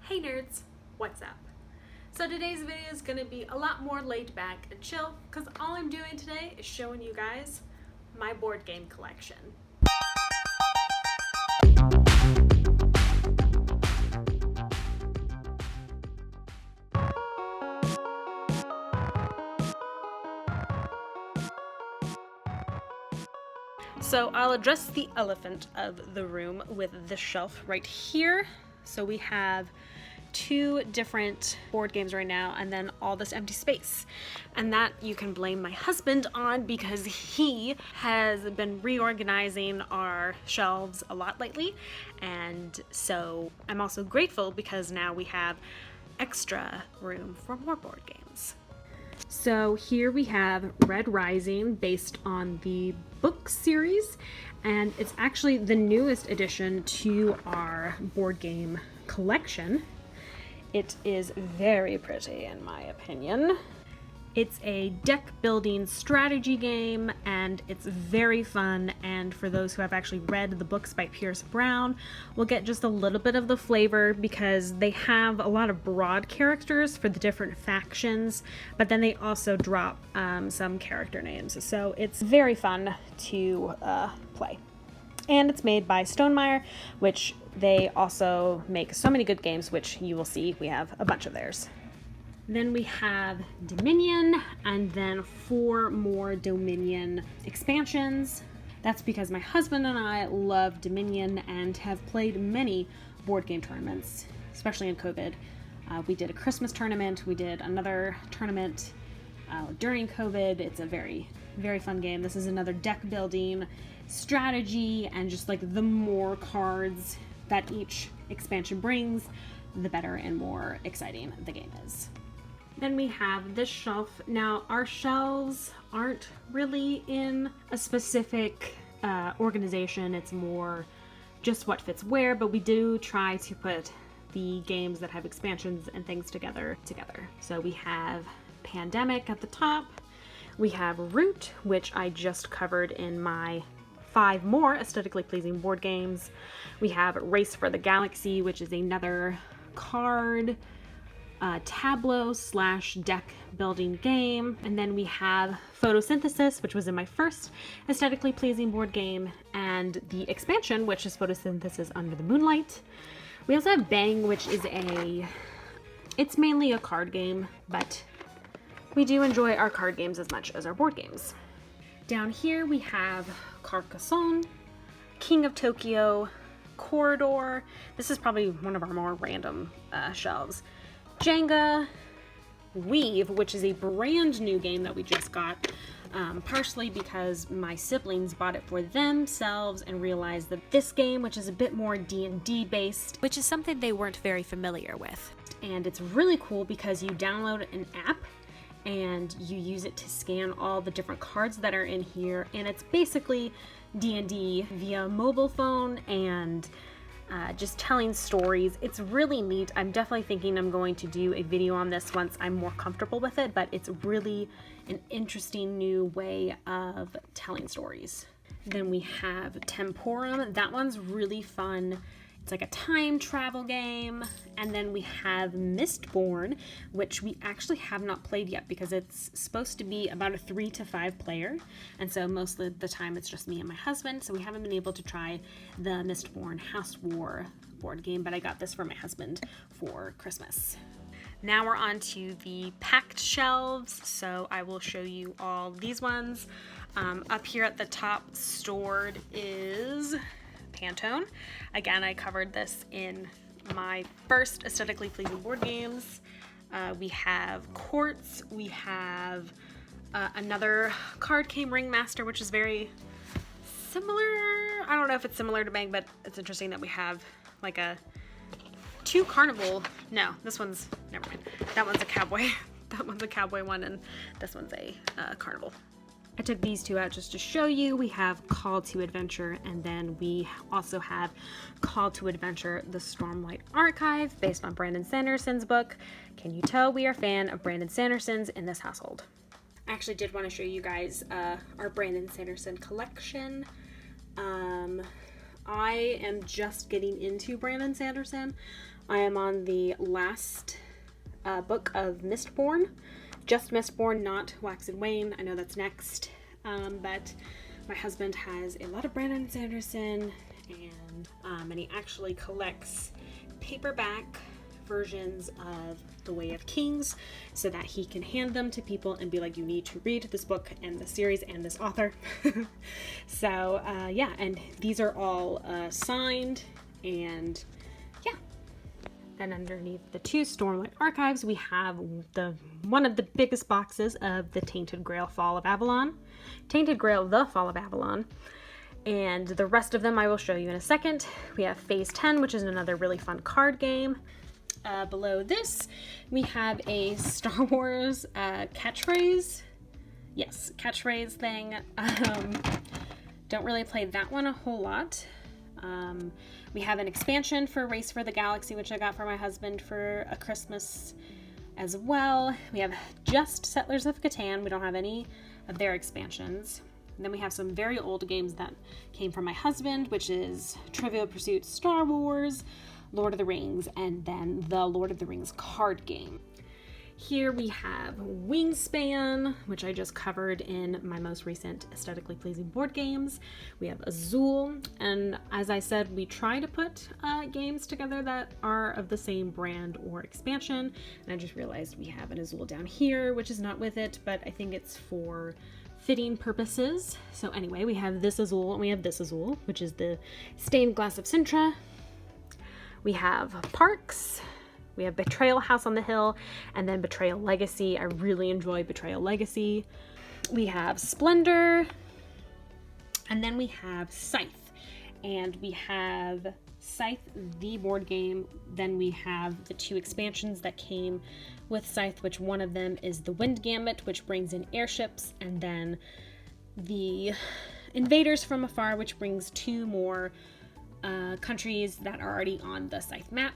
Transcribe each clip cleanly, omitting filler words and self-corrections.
Hey nerds, what's up? So today's video is going to be a lot more laid back and chill because all I'm doing today is showing you guys my board game collection. So I'll address the elephant of the room with this shelf right here. So we have two different board games right now and then all this empty space. And that you can blame my husband on because he has been reorganizing our shelves a lot lately. And so I'm also grateful because now we have extra room for more board games. So here we have Red Rising based on the book series, and it's actually the newest addition to our board game collection. It is very pretty in my opinion. It's a deck building strategy game and it's very fun, and for those who have actually read the books by Pierce Brown will get just a little bit of the flavor because they have a lot of broad characters for the different factions, but then they also drop some character names. So it's very fun to play. And it's made by Stonemaier, which they also make so many good games, which you will see we have a bunch of theirs. Then we have Dominion, and then 4 more Dominion expansions. That's because my husband and I love Dominion and have played many board game tournaments, especially in COVID. We did a Christmas tournament, we did another tournament during COVID. It's a very, very fun game. This is another deck building strategy, and just like the more cards that each expansion brings, the better and more exciting the game is. Then we have this shelf. Now our shelves aren't really in a specific organization. It's more just what fits where, but we do try to put the games that have expansions and things together. So we have Pandemic at the top. We have Root, which I just covered in my 5 more aesthetically pleasing board games. We have Race for the Galaxy, which is another card tableau / deck building game. And then we have Photosynthesis, which was in my first aesthetically pleasing board game, and the expansion, which is Photosynthesis Under the Moonlight. We also have Bang, which is it's mainly a card game, but we do enjoy our card games as much as our board games. Down here we have Carcassonne, King of Tokyo, Corridor. This is probably one of our more random shelves. Jenga, Weave, which is a brand new game that we just got, partially because my siblings bought it for themselves and realized that this game, which is a bit more D&D based, which is something they weren't very familiar with. And it's really cool because you download an app and you use it to scan all the different cards that are in here, and it's basically D&D via mobile phone and just telling stories. It's really neat. I'm definitely thinking I'm going to do a video on this once I'm more comfortable with it, but it's really an interesting new way of telling stories. Then we have Temporum. That one's really fun. It's like a time travel game. And then we have Mistborn, which we actually have not played yet because it's supposed to be about a 3 to 5 player. And so most of the time it's just me and my husband. So we haven't been able to try the Mistborn House War board game, but I got this for my husband for Christmas. Now we're on to the packed shelves. So I will show you all these ones. Up here at the top stored is Pantone. Again, I covered this in my first aesthetically pleasing board games. We have Quartz. We have another card game, Ringmaster, which is very similar. I don't know if it's similar to Bang, but it's interesting that we have like a 2 carnival. No, this one's, never mind. That one's a cowboy. That one's a cowboy one, and this one's a carnival. I took these 2 out just to show you. We have Call to Adventure, and then we also have Call to Adventure, the Stormlight Archive, based on Brandon Sanderson's book. Can you tell we are a fan of Brandon Sanderson's in this household? I actually did want to show you guys our Brandon Sanderson collection. I am just getting into Brandon Sanderson. I am on the last book of Mistborn. Just Mistborn, not Wax and Wane. I know that's next. But my husband has a lot of Brandon Sanderson, and he actually collects paperback versions of The Way of Kings so that he can hand them to people and be like, you need to read this book and the series and this author. So yeah, and these are all signed, and yeah. Then underneath the two Stormlight Archives, we have one of the biggest boxes of the Tainted Grail Fall of Avalon. Tainted Grail, The Fall of Avalon. And the rest of them I will show you in a second. We have Phase 10, which is another really fun card game. Below this, we have a Star Wars catchphrase. Yes, catchphrase thing. Don't really play that one a whole lot. We have an expansion for Race for the Galaxy, which I got for my husband for a Christmas as well. We have just Settlers of Catan. We don't have any of their expansions. And then we have some very old games that came from my husband, which is Trivial Pursuit, Star Wars, Lord of the Rings, and then the Lord of the Rings card game. Here we have Wingspan, which I just covered in my most recent Aesthetically Pleasing board games. We have Azul, and as I said, we try to put games together that are of the same brand or expansion, and I just realized we have an Azul down here, which is not with it, but I think it's for fitting purposes. So anyway, we have this Azul, and we have this Azul, which is the Stained Glass of Sintra. We have Parks. We have Betrayal House on the Hill, and then Betrayal Legacy. I really enjoy Betrayal Legacy. We have Splendor, and then we have Scythe. And we have Scythe, the board game. Then we have the two expansions that came with Scythe, which one of them is the Wind Gambit, which brings in airships, and then the Invaders from Afar, which brings two more countries that are already on the Scythe map.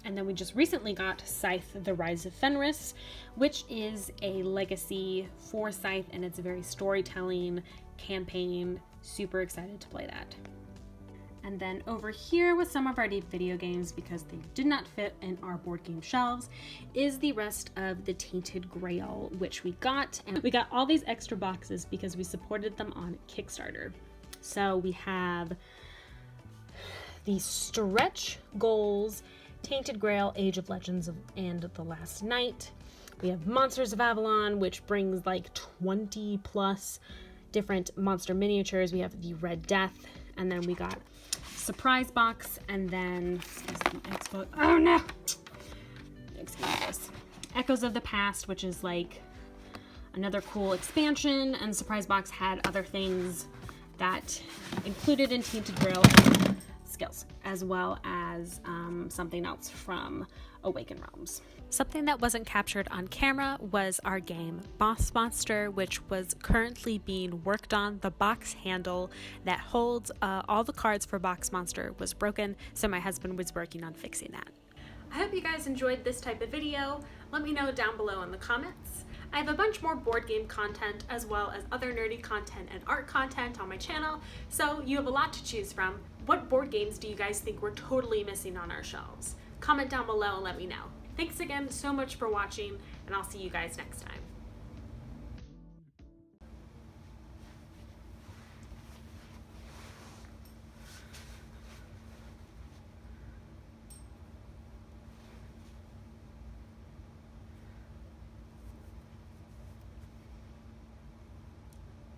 And then we just recently got Scythe, The Rise of Fenris, which is a legacy for Scythe, and it's a very storytelling campaign. Super excited to play that. And then over here with some of our video games, because they did not fit in our board game shelves, is the rest of the Tainted Grail, which we got. And we got all these extra boxes because we supported them on Kickstarter. So we have the Stretch Goals, Tainted Grail, Age of Legends, and The Last Night. We have Monsters of Avalon, which brings like 20 plus different monster miniatures. We have the Red Death, and then we got Surprise Box, and then oh no! Excuse this. Echoes of the Past, which is like another cool expansion, and Surprise Box had other things that included in Tainted Grail skills, as well as something else from Awaken Realms. Something that wasn't captured on camera was our game Boss Monster, which was currently being worked on. The box handle that holds all the cards for Box Monster was broken, so my husband was working on fixing that. I hope you guys enjoyed this type of video. Let me know down below in the comments. I have a bunch more board game content as well as other nerdy content and art content on my channel, so you have a lot to choose from. What board games do you guys think we're totally missing on our shelves? Comment down below and let me know. Thanks again so much for watching, and I'll see you guys next time.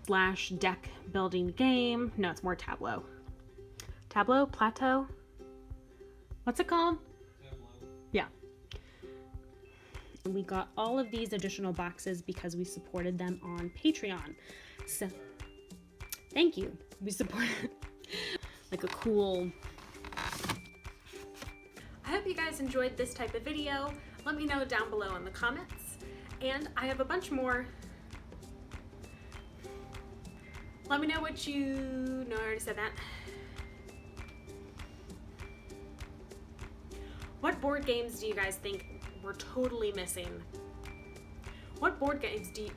Slash deck building game. No, it's more Tableau. Tableau? Plateau? What's it called? Tableau. Yeah. And we got all of these additional boxes because we supported them on Patreon. So, thank you. We supported like a cool... I hope you guys enjoyed this type of video. Let me know down below in the comments. And I have a bunch more. Let me know what you... No, I already said that. What board games do you guys think we're totally missing? What board games do you...